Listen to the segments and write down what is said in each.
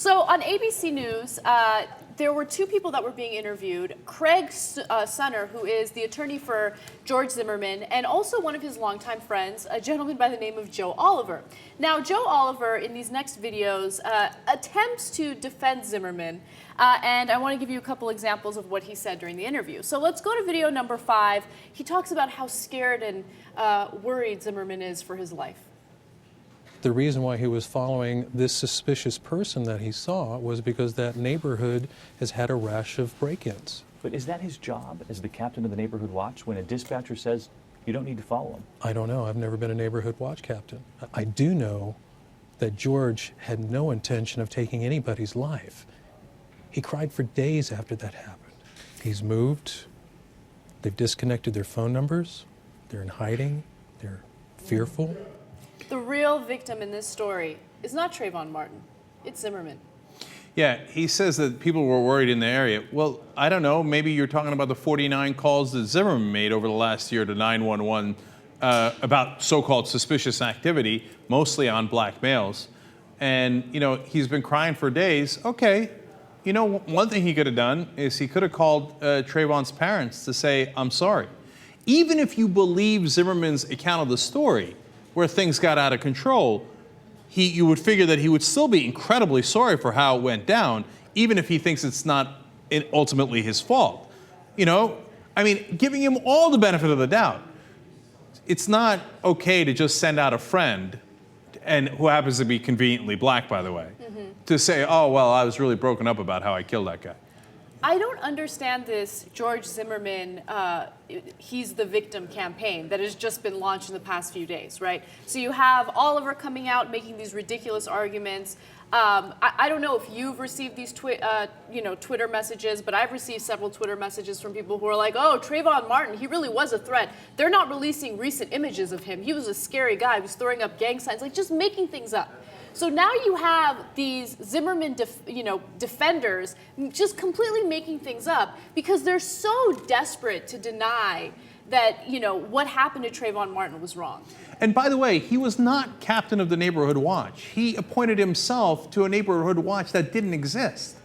So on ABC News, there were two people that were being interviewed. Craig Sunner, who is the attorney for George Zimmerman, and also one of his longtime friends, a gentleman by the name of Joe Oliver. Now, Joe Oliver, in these next videos, attempts to defend Zimmerman, and I want to give you a couple examples of what he said during the interview. So let's go to video number 5. He talks about how scared and worried Zimmerman is for his life. The reason why he was following this suspicious person that he saw was because that neighborhood has had a rash of break-ins. But is that his job as the captain of the neighborhood watch when a dispatcher says you don't need to follow him? I don't know. I've never been a neighborhood watch captain. I do know that George had no intention of taking anybody's life. He cried for days after that happened. He's moved. They've disconnected their phone numbers. They're in hiding. They're fearful. The real victim in this story is not Trayvon Martin, it's Zimmerman. Yeah, he says that people were worried in the area. Well, I don't know, maybe you're talking about the 49 calls that Zimmerman made over the last year to 911 about so-called suspicious activity, mostly on black males. And, you know, he's been crying for days. Okay, you know, one thing he could have done is he could have called Trayvon's parents to say, I'm sorry. Even if you believe Zimmerman's account of the story, where things got out of control, you would figure that he would still be incredibly sorry for how it went down, even if he thinks it's not ultimately his fault. You know, I mean, giving him all the benefit of the doubt. It's not okay to just send out a friend, and who happens to be conveniently black, by the way, to say, oh, well, I was really broken up about how I killed that guy. I don't understand this George Zimmerman, he's the victim campaign that has just been launched in the past few days, right? So you have Oliver coming out making these ridiculous arguments. I don't know if you've received these Twitter messages, but I've received several Twitter messages from people who are like, oh, Trayvon Martin, he really was a threat. They're not releasing recent images of him. He was a scary guy. He was throwing up gang signs, like just making things up. So now you have these Zimmerman, defenders just completely making things up because they're so desperate to deny that, what happened to Trayvon Martin was wrong. And by the way, he was not captain of the neighborhood watch. He appointed himself to a neighborhood watch that didn't exist.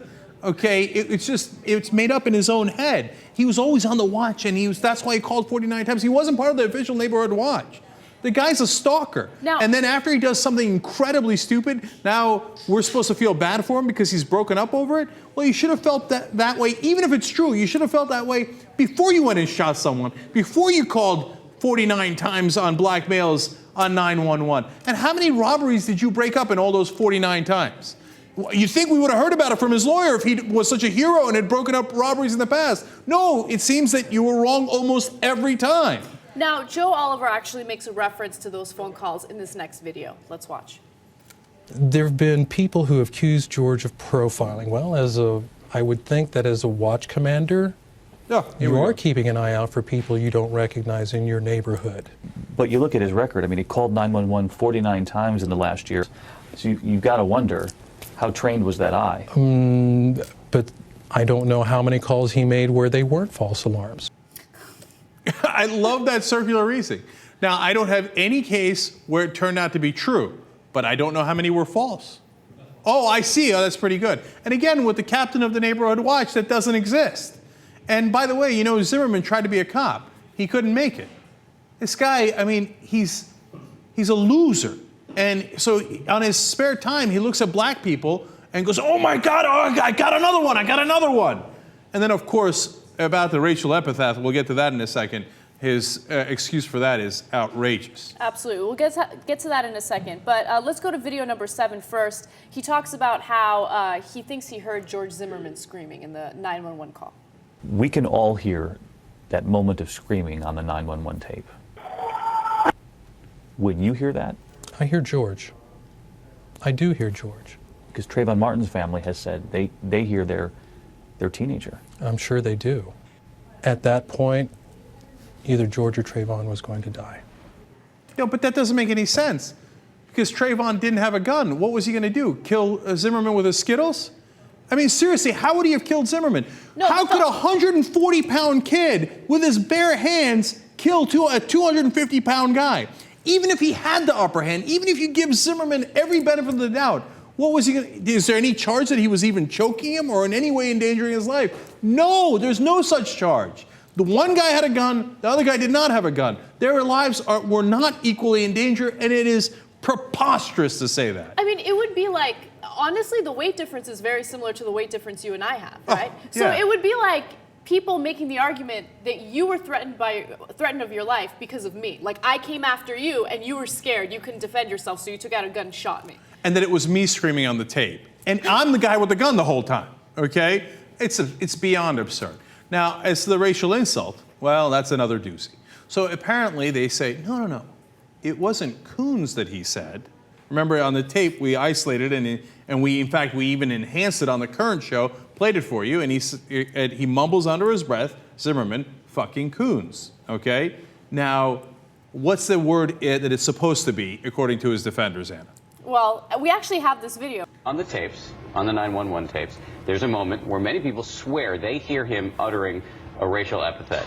Okay, it's made up in his own head. He was always on the watch, and that's why he called 49 times. He wasn't part of the official neighborhood watch. The guy's a stalker. Now, and then after he does something incredibly stupid, now we're supposed to feel bad for him because he's broken up over it? Well, you should have felt that way, even if it's true, you should have felt that way before you went and shot someone, before you called 49 times on black males on 911. And how many robberies did you break up in all those 49 times? You think we would have heard about it from his lawyer if he was such a hero and had broken up robberies in the past. No, it seems that you were wrong almost every time. Now, Joe Oliver actually makes a reference to those phone calls in this next video. Let's watch. There have been people who have accused George of profiling. Well, I would think that as a watch commander, you are keeping an eye out for people you don't recognize in your neighborhood. But you look at his record. I mean, he called 911 49 times in the last year. So you've got to wonder, how trained was that eye? But I don't know how many calls he made where they weren't false alarms. I love that circular reasoning. Now, I don't have any case where it turned out to be true, but I don't know how many were false. Oh, I see. Oh, that's pretty good. And again, with the captain of the neighborhood watch, that doesn't exist. And by the way, Zimmerman tried to be a cop. He couldn't make it. This guy, I mean, he's a loser. And so on his spare time, he looks at black people and goes, oh my God, oh, I got another one, I got another one. And then, of course, about the racial epithet, we'll get to that in a second. His excuse for that is outrageous. Absolutely. We'll get to that in a second. But let's go to video number 7 first. He talks about how he thinks he heard George Zimmerman screaming in the 911 call. We can all hear that moment of screaming on the 911 tape. When you hear that? I hear George. I do hear George. Because Trayvon Martin's family has said they hear their teenager. I'm sure they do. At that point, either George or Trayvon was going to die. No, but that doesn't make any sense. Because Trayvon didn't have a gun. What was he going to do? Kill Zimmerman with his Skittles? I mean, seriously, how would he have killed Zimmerman? No, how could a 140-pound kid with his bare hands kill a 250-pound guy? Even if he had the upper hand, even if you give Zimmerman every benefit of the doubt, What was he going to, is there any charge that he was even choking him or in any way endangering his life? No, there's no such charge. The one guy had a gun, the other guy did not have a gun. Their lives were not equally in danger, and it is preposterous to say that. I mean, it would be like, honestly, the weight difference is very similar to the weight difference you and I have, right? So yeah. it would be like people making the argument that you were threatened of your life because of me. Like, I came after you, and you were scared. You couldn't defend yourself, so you took out a gun and shot me. And that it was me screaming on the tape. And I'm the guy with the gun the whole time, okay? It's beyond absurd. Now, as to the racial insult, well, that's another doozy. So apparently they say, no. It wasn't Coons that he said. Remember, on the tape, we isolated and we even enhanced it on the current show, played it for you, and he mumbles under his breath, Zimmerman, fucking Coons, okay? Now, what's the word that it's supposed to be, according to his defenders, Anna? Well, we actually have this video. On the tapes, on the 911 tapes, there's a moment where many people swear they hear him uttering a racial epithet.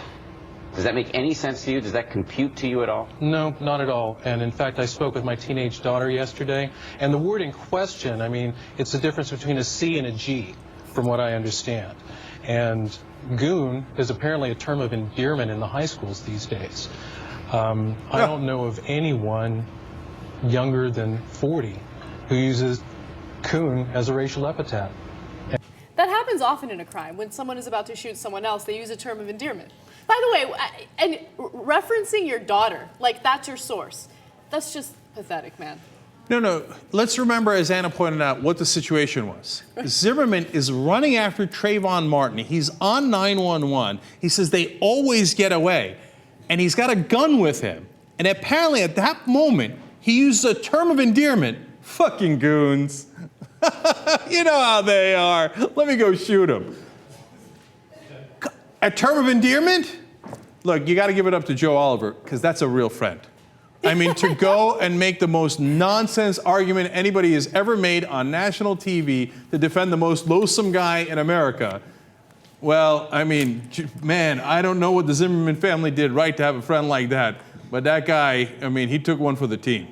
Does that make any sense to you? Does that compute to you at all? No, not at all. And in fact, I spoke with my teenage daughter yesterday, and the word in question, I mean, it's the difference between a C and a G, from what I understand. And goon is apparently a term of endearment in the high schools these days. I don't know of anyone younger than 40 who uses coon as a racial epithet. That happens often in a crime. When someone is about to shoot someone else, they use a term of endearment. By the way, and referencing your daughter, like that's your source, that's just pathetic, man. No. Let's remember, as Anna pointed out, what the situation was. Zimmerman is running after Trayvon Martin. He's on 911. He says they always get away. And he's got a gun with him. And apparently at that moment, he used a term of endearment, fucking goons. You know how they are. Let me go shoot him. A term of endearment? Look, you got to give it up to Joe Oliver, because that's a real friend. I mean, to go and make the most nonsense argument anybody has ever made on national TV to defend the most loathsome guy in America. Well, I mean, man, I don't know what the Zimmerman family did right to have a friend like that. But that guy, I mean, he took one for the team.